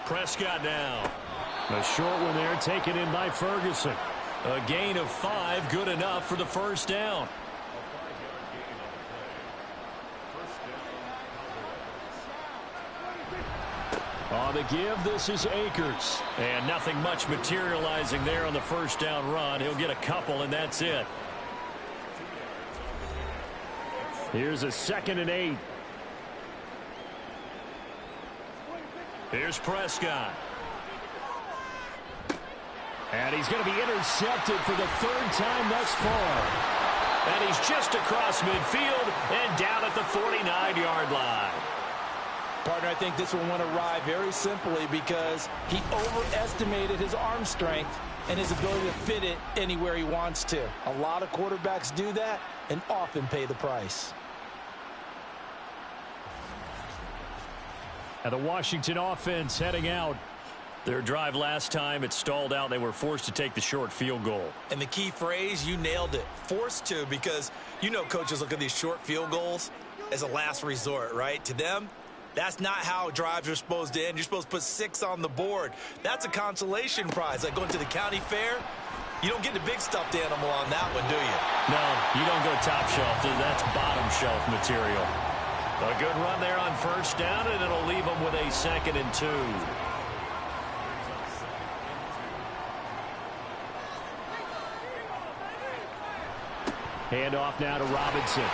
Prescott now. A short one there taken in by Ferguson. A gain of 5, good enough for the first down. On the give, this is Akers. And nothing much materializing there on the first down run. He'll get a couple, and that's it. Here's a 2nd and 8. Here's Prescott. And he's going to be intercepted for the 3rd time thus far. And he's just across midfield and down at the 49-yard line. Partner, I think this one went awry very simply because he overestimated his arm strength and his ability to fit it anywhere he wants to. A lot of quarterbacks do that and often pay the price. And the Washington offense heading out. Their drive last time, it stalled out. They were forced to take the short field goal. And the key phrase, you nailed it, forced to, because you know coaches look at these short field goals as a last resort, right? To them, that's not how drives are supposed to end. You're supposed to put 6 on the board. That's a consolation prize. Like going to the county fair, you don't get the big stuffed animal on that one, do you? No, you don't go top shelf. That's bottom shelf material. A good run there on first down, and it'll leave them with a 2nd and 2. Handoff now to Robinson.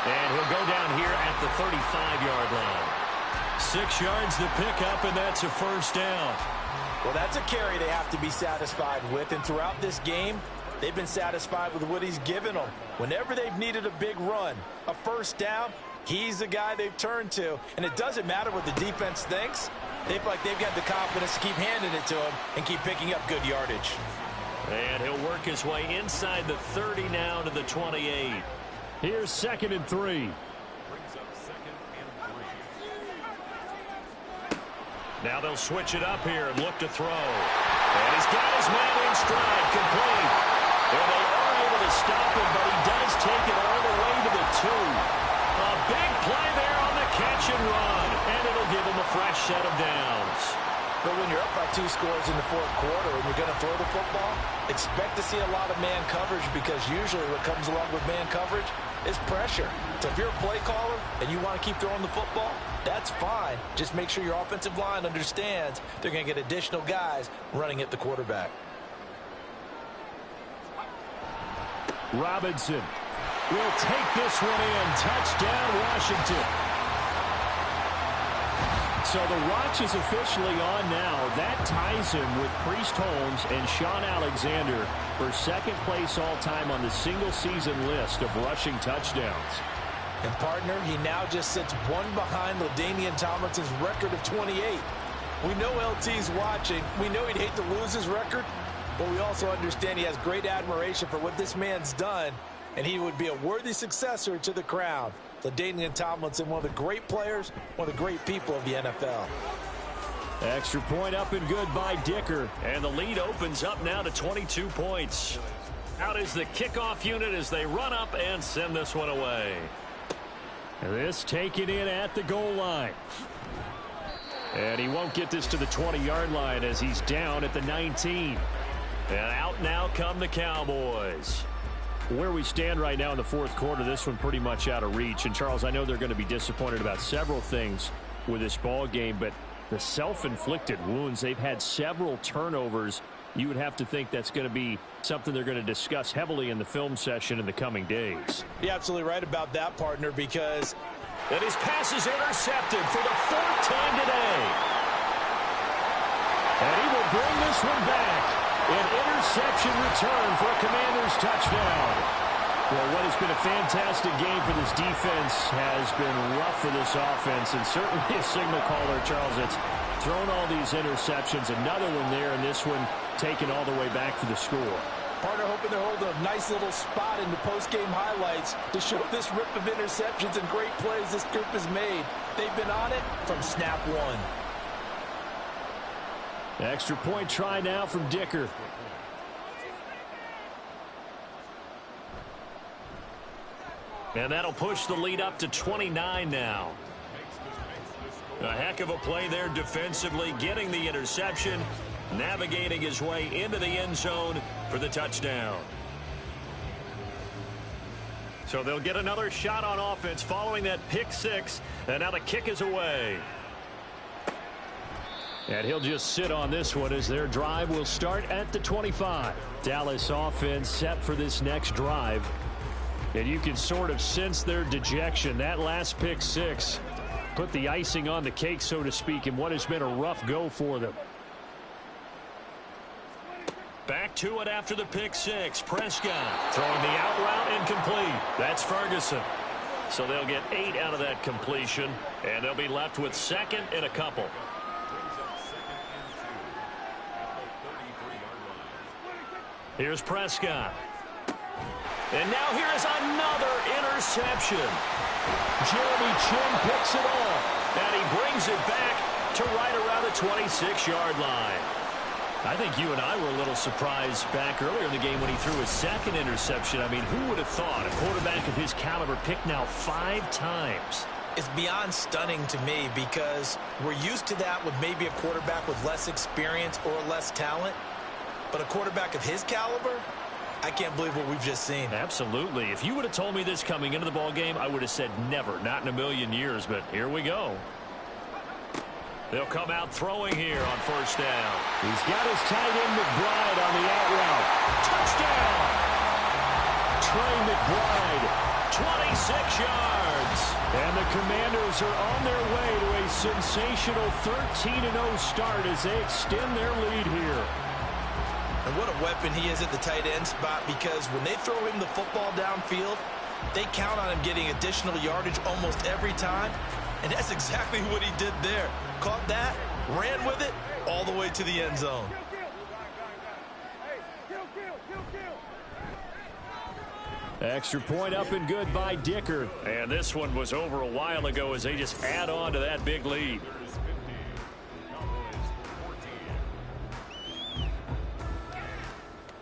And he'll go down here at the 35-yard line. 6 yards to pick up, and that's a first down. Well, that's a carry they have to be satisfied with, and throughout this game, they've been satisfied with what he's given them. Whenever they've needed a big run, a first down, He's the guy they've turned to, and it doesn't matter what the defense thinks. They feel like they've got the confidence to keep handing it to him and keep picking up good yardage. And he'll work his way inside the 30 now to the 28. Here's 2nd and 3. Now they'll switch it up here and look to throw. And he's got his man in stride, complete. And they are able to stop him, but he does take it all the way to the 2. A big play there on the catch and run, and it'll give him a fresh set of downs. But when you're up by 2 scores in the 4th quarter and you're going to throw the football, expect to see a lot of man coverage, because usually what comes along with man coverage is pressure. So if you're a play caller and you want to keep throwing the football, that's fine. Just make sure your offensive line understands they're going to get additional guys running at the quarterback. Robinson will take this one in. Touchdown, Washington. So the watch is officially on now. That ties him with Priest Holmes and Sean Alexander for 2nd place all-time on the single-season list of rushing touchdowns. And, partner, he now just sits 1 behind LaDainian Tomlinson's record of 28. We know LT's watching. We know he'd hate to lose his record, but we also understand he has great admiration for what this man's done, and he would be a worthy successor to the crown. LaDainian Tomlinson, one of the great players, one of the great people of the NFL. Extra point up and good by Dicker. And the lead opens up now to 22 points. Out is the kickoff unit as they run up and send this one away. This taken in at the goal line. And he won't get this to the 20-yard line as he's down at the 19. And out now come the Cowboys. Where we stand right now in the 4th quarter, this one pretty much out of reach. And, Charles, I know they're going to be disappointed about several things with this ball game, but the self-inflicted wounds, they've had several turnovers. You would have to think that's going to be something they're going to discuss heavily in the film session in the coming days. You're absolutely right about that, partner, because... And his pass is intercepted for the 4th time today. And he will bring this one back. An interception return for a Commanders touchdown. Well, what has been a fantastic game for this defense has been rough for this offense, and certainly a signal caller, Charles, that's thrown all these interceptions. Another one there, and this one taken all the way back for the score. Partner hoping they're holding a nice little spot in the post-game highlights to show this rip of interceptions and great plays this group has made. They've been on it from snap 1. Extra point try now from Dicker. And that'll push the lead up to 29 now. A heck of a play there defensively, getting the interception, navigating his way into the end zone for the touchdown. So they'll get another shot on offense following that pick 6, and now the kick is away. And he'll just sit on this one as their drive will start at the 25. Dallas offense set for this next drive. And you can sort of sense their dejection. That last pick 6 put the icing on the cake, so to speak, in what has been a rough go for them. Back to it after the pick 6. Prescott throwing the out route incomplete. That's Ferguson. So they'll get 8 out of that completion, and they'll be left with 2nd and a couple. Here's Prescott. And now here is another interception. Jeremy Chin picks it off. And he brings it back to right around the 26-yard line. I think you and I were a little surprised back earlier in the game when he threw his 2nd interception. I mean, who would have thought a quarterback of his caliber picked now 5 times? It's beyond stunning to me, because we're used to that with maybe a quarterback with less experience or less talent. But a quarterback of his caliber, I can't believe what we've just seen. Absolutely. If you would have told me this coming into the ball game, I would have said never, not in a million years. But here we go. They'll come out throwing here on 1st down. He's got his tight end McBride on the out route. Touchdown! Trey McBride, 26 yards. And the Commanders are on their way to a sensational 13-0 start as they extend their lead here. And what a weapon he is at the tight end spot, because when they throw him the football downfield, They count on him getting additional yardage almost every time, and that's exactly what he did there. Caught that, ran with it, all the way to the end zone. Extra point up and good by Dicker. And this one was over a while ago as they just add on to that big lead.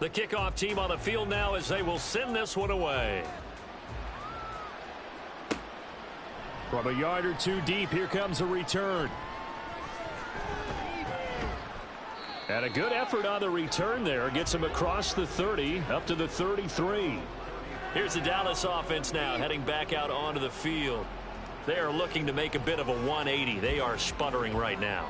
The kickoff team on the field now as they will send this one away. From a yard or two deep, here comes a return. And a good effort on the return there. Gets him across the 30, up to the 33. Here's the Dallas offense now heading back out onto the field. They are looking to make a bit of a 180. They are sputtering right now.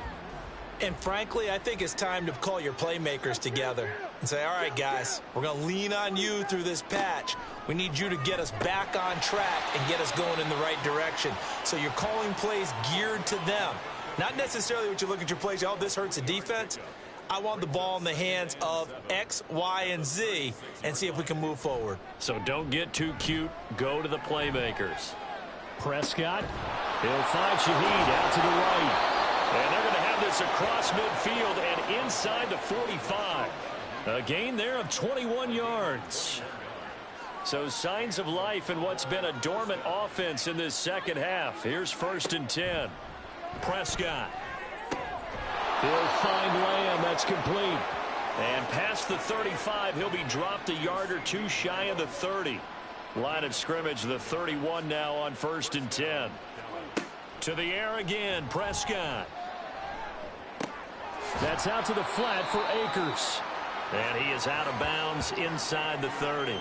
And frankly, I think it's time to call your playmakers together and say, all right, guys, we're going to lean on you through this patch. We need you to get us back on track and get us going in the right direction. So you're calling plays geared to them. Not necessarily what you look at your plays, oh, this hurts the defense. I want the ball in the hands of X, Y, and Z and see if we can move forward. So don't get too cute. Go to the playmakers. Prescott. He'll find Shaheed out to the right. And they're going to have this across midfield and inside the 45. A gain there of 21 yards. So signs of life in what's been a dormant offense in this second half. Here's 1st and 10. Prescott. He'll find Lamb. That's complete. And past the 35, he'll be dropped a yard or two shy of the 30. Line of scrimmage, the 31 now on 1st and 10. To the air again, Prescott. That's out to the flat for Akers. And he is out of bounds inside the 30.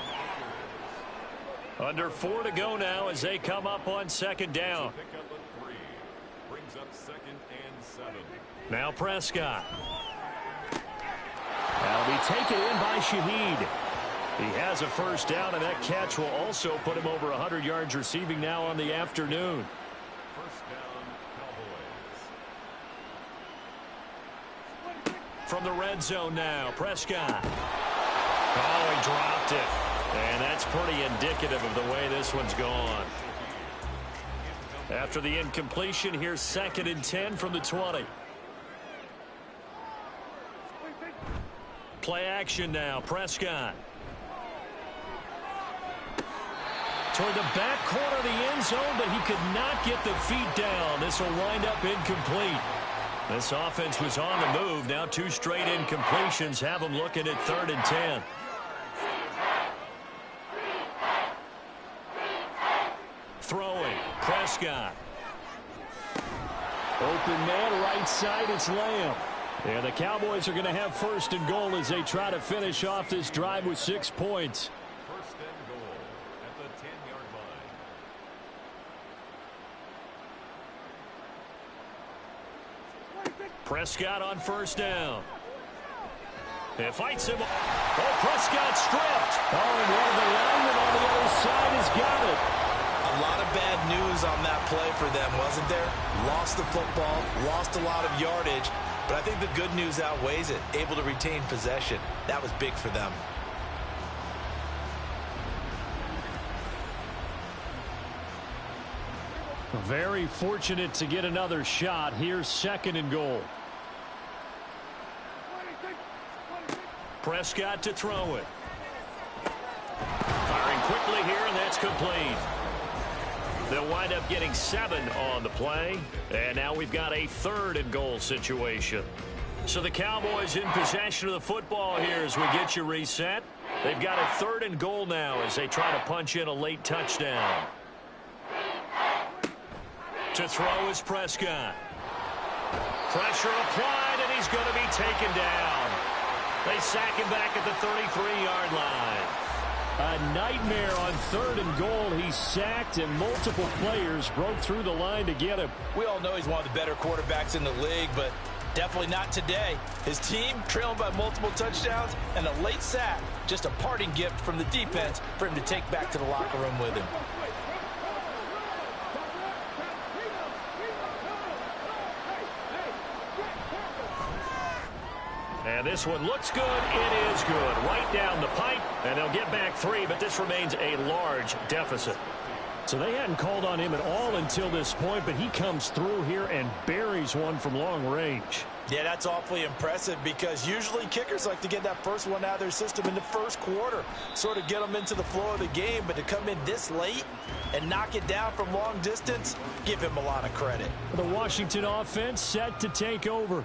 Under 4 to go now as they come up on 2nd down. Brings up 2nd and 7. Now Prescott. That'll be taken in by Shaheed. He has a 1st down, and that catch will also put him over 100 yards receiving now on the afternoon. 1st down, Cowboys. From the red zone now, Prescott. Oh, he dropped it. And that's pretty indicative of the way this one's gone. After the incompletion, here's 2nd and 10 from the 20. Play action now, Prescott. Toward the back corner of the end zone, but he could not get the feet down. This will wind up incomplete. This offense was on the move. Now 2 straight incompletions have them looking at 3rd and 10. Throwing, Prescott. Open man, right side, it's Lamb. And the Cowboys are going to have 1st and goal as they try to finish off this drive with 6 points. 1st and goal at the 10-yard line. Prescott on 1st down. And fights him. Oh, Prescott stripped. Oh, and one of the linemen on the other side has got it. A lot of bad news on that play for them, wasn't there? Lost the football, lost a lot of yardage, but I think the good news outweighs it. Able to retain possession. That was big for them. Very fortunate to get another shot. Here's 2nd and goal. Prescott to throw it. Firing quickly here, and that's complete. They'll wind up getting 7 on the play. And now we've got a 3rd and goal situation. So the Cowboys in possession of the football here as we get you reset. They've got a 3rd and goal now as they try to punch in a late touchdown. To throw is Prescott. Pressure applied, and he's going to be taken down. They sack him back at the 33-yard line. A nightmare on 3rd and goal. He's sacked, and multiple players broke through the line to get him. We all know he's one of the better quarterbacks in the league, but definitely not today. His team trailing by multiple touchdowns and a late sack. Just a parting gift from the defense for him to take back to the locker room with him. And And this one looks good. It is good. Right down the pipe, and they'll get back 3, but this remains a large deficit. So they hadn't called on him at all until this point, but he comes through here and buries one from long range. Yeah, that's awfully impressive because usually kickers like to get that first one out of their system in the first quarter, sort of get them into the flow of the game, but to come in this late and knock it down from long distance, give him a lot of credit. The Washington offense set to take over.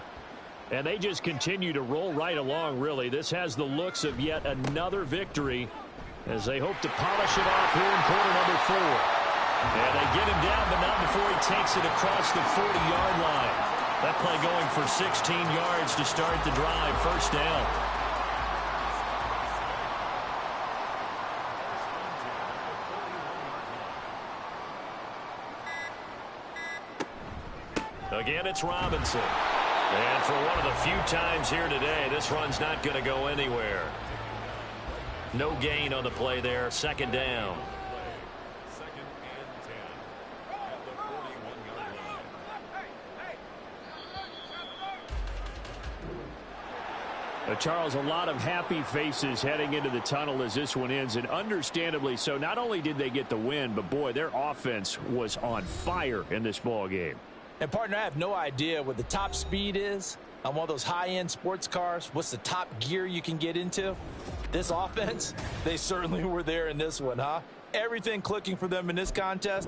And they just continue to roll right along, really. This has the looks of yet another victory as they hope to polish it off here in quarter number 4. And they get him down, but not before he takes it across the 40-yard line. That play going for 16 yards to start the drive. First down. Again, it's Robinson. And for one of the few times here today, this run's not going to go anywhere. No gain on the play there. Second down. Second and 10 at the 41-yard line. Charles, a lot of happy faces heading into the tunnel as this one ends, and understandably so. Not only did they get the win, but boy, their offense was on fire in this ball game. And, partner, I have no idea what the top speed is on one of those high-end sports cars. What's the top gear you can get into? This offense, they certainly were there in this one, huh? Everything clicking for them in this contest.